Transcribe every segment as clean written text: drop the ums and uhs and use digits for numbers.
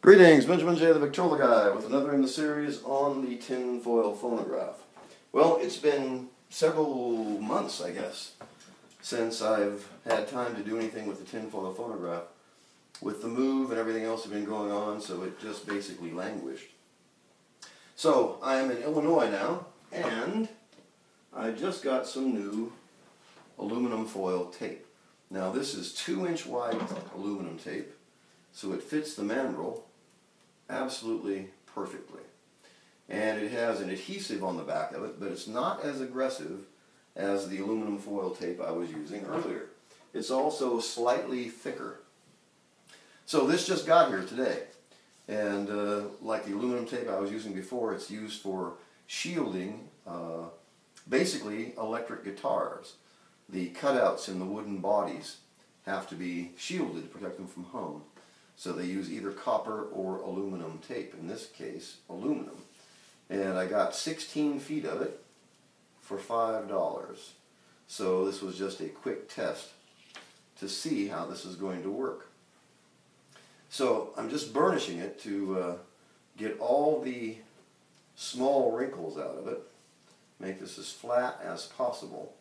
Greetings, Benjamin J. the Victrola with another in the series on the tinfoil phonograph. Well, it's been several months, I guess, since I've had time to do anything with the tinfoil phonograph. With the move and everything else that's been going on, so it just basically languished. So, I am in Illinois now, and I just got some new aluminum foil tape. Now, this is 2-inch wide aluminum tape, so it fits the mandrel absolutely perfectly. And it has an adhesive on the back of it, but it's not as aggressive as the aluminum foil tape I was using earlier. It's also slightly thicker. So this just got here today. And like the aluminum tape I was using before, it's used for shielding basically electric guitars. The cutouts in the wooden bodies have to be shielded to protect them from hum. So they use either copper or aluminum tape, in this case aluminum. And I got 16 feet of it for $5. So this was just a quick test to see how this is going to work. So I'm just burnishing it to get all the small wrinkles out of it, make this as flat as possible.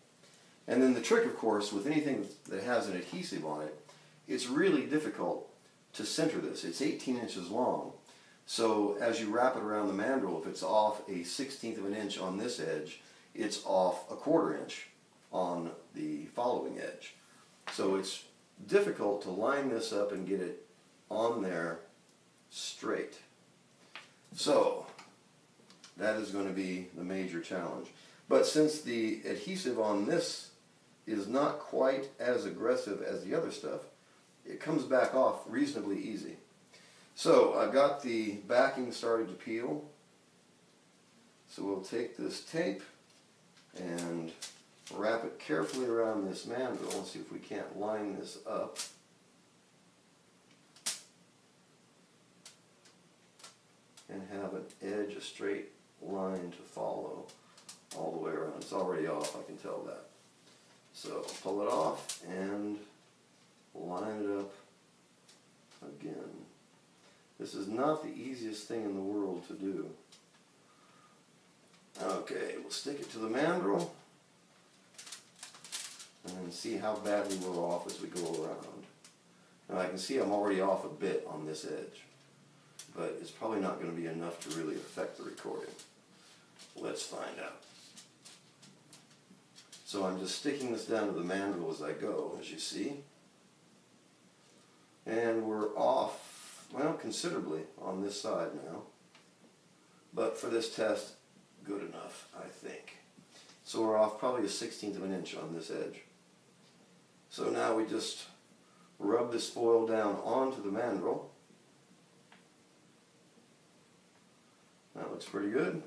And then the trick, of course, with anything that has an adhesive on it, it's really difficult to center this. It's 18 inches long. So as you wrap it around the mandrel, if it's off a 1/16 of an inch on this edge, it's off a 1/4 inch on the following edge. So it's difficult to line this up and get it on there straight. So that is going to be the major challenge. But since the adhesive on this is not quite as aggressive as the other stuff, it comes back off reasonably easy. So I've got the backing started to peel. So we'll take this tape and wrap it carefully around this mandrel and see if we can't line this up. And have an edge, a straight line to follow all the way around. It's already off, I can tell that. So pull it off and line it up again. This is not the easiest thing in the world to do. Okay, we'll stick it to the mandrel and see how badly we're off as we go around. Now I can see I'm already off a bit on this edge, but it's probably not going to be enough to really affect the recording. Let's find out. So I'm just sticking this down to the mandrel as I go, as you see. And we're off, well, considerably on this side now. But for this test, good enough, I think. So we're off probably a 1/16 of an inch on this edge. So now we just rub this foil down onto the mandrel. That looks pretty good.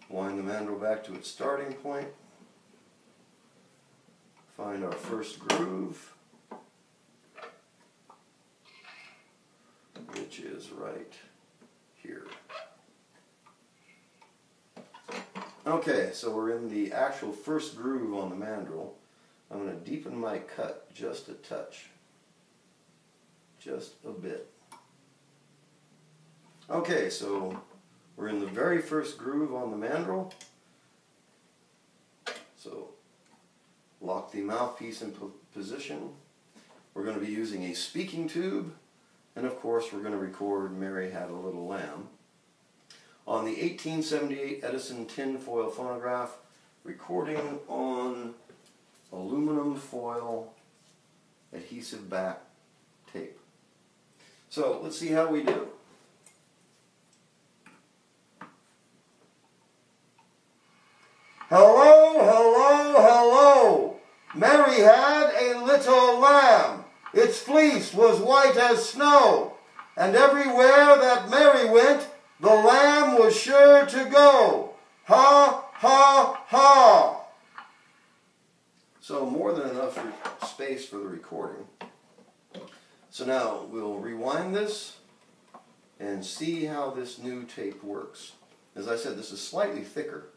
Wind the mandrel back to its starting point. Find our first groove, which is right here. Okay, so we're in the actual first groove on the mandrel. I'm going to deepen my cut just a touch, just a bit. Okay, so we're in the very first groove on the mandrel. So lock the mouthpiece in position. We're going to be using a speaking tube, and of course we're going to record Mary Had a Little Lamb on the 1878 Edison tinfoil phonograph, recording on aluminum foil adhesive back tape. So let's see how we do. Hello, hello, hello. Mary had a little lamb. Its fleece was white as snow, and everywhere that Mary went, the lamb was sure to go. Ha, ha, ha. So more than enough space for the recording. So now we'll rewind this and see how this new tape works. As I said, this is slightly thicker,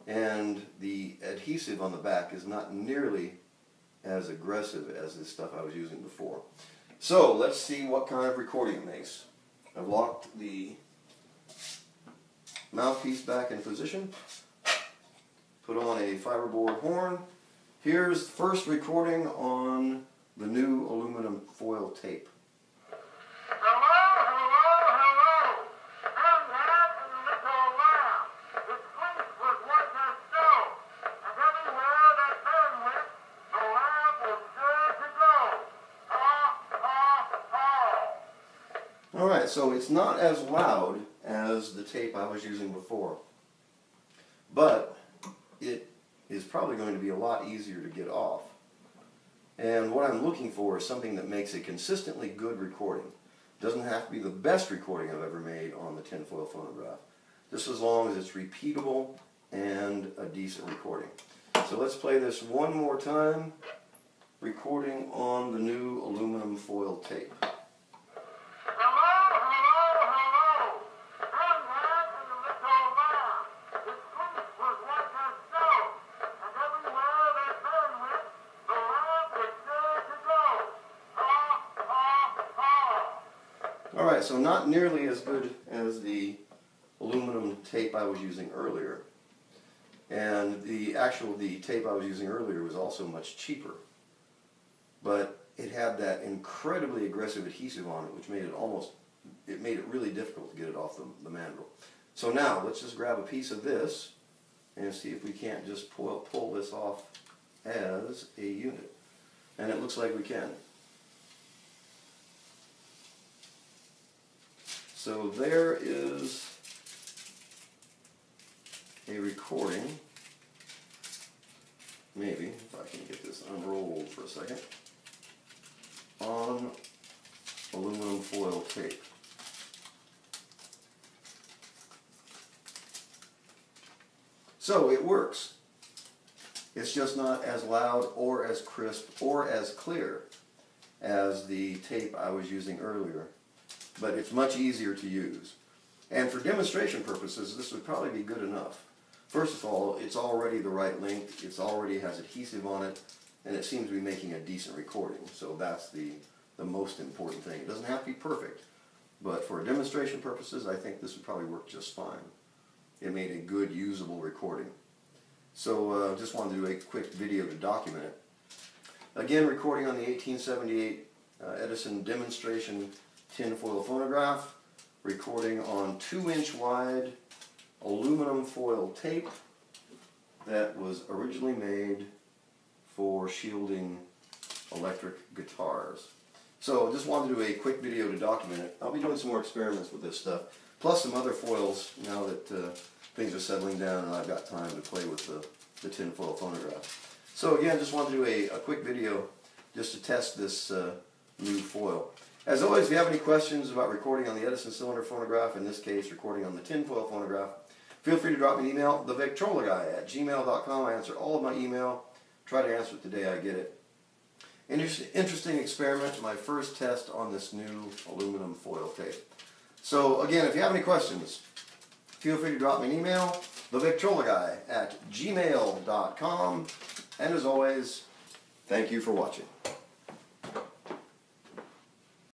and the adhesive on the back is not nearly as aggressive as this stuff I was using before. So let's see what kind of recording it makes. I've locked the mouthpiece back in position, put on a fiberboard horn. Here's the first recording on the new aluminum foil tape. Alright, so it's not as loud as the tape I was using before, but it is probably going to be a lot easier to get off. And what I'm looking for is something that makes a consistently good recording. It doesn't have to be the best recording I've ever made on the tinfoil phonograph, just as long as it's repeatable and a decent recording. So let's play this one more time, recording on the new aluminum foil tape. Alright, so not nearly as good as the aluminum tape I was using earlier. And the tape I was using earlier was also much cheaper. But it had that incredibly aggressive adhesive on it, which made it really difficult to get it off the mandrel. So now, let's just grab a piece of this and see if we can't just pull this off as a unit. And it looks like we can. So there is a recording, maybe, if I can get this unrolled for a second, on aluminum foil tape. So it works. It's just not as loud or as crisp or as clear as the tape I was using earlier, but it's much easier to use. And for demonstration purposes, this would probably be good enough. First of all, it's already the right length, it already has adhesive on it, and it seems to be making a decent recording. So that's the most important thing. It doesn't have to be perfect, but for demonstration purposes, I think this would probably work just fine. It made a good, usable recording. So just wanted to do a quick video to document it. Again, recording on the 1878 Edison demonstration tinfoil phonograph, recording on 2-inch wide aluminum foil tape that was originally made for shielding electric guitars. So just wanted to do a quick video to document it. I'll be doing some more experiments with this stuff, plus some other foils now that things are settling down and I've got time to play with the tinfoil phonograph. So again, just wanted to do a quick video just to test this new foil. As always, if you have any questions about recording on the Edison cylinder phonograph, in this case recording on the tinfoil phonograph, feel free to drop me an email, THEVICTROLAGUY@gmail.com. I answer all of my email. Try to answer it the day I get it. Interesting experiment, my first test on this new aluminum foil tape. So again, if you have any questions, feel free to drop me an email, TheVictrolaGuy@gmail.com. And as always, thank you for watching.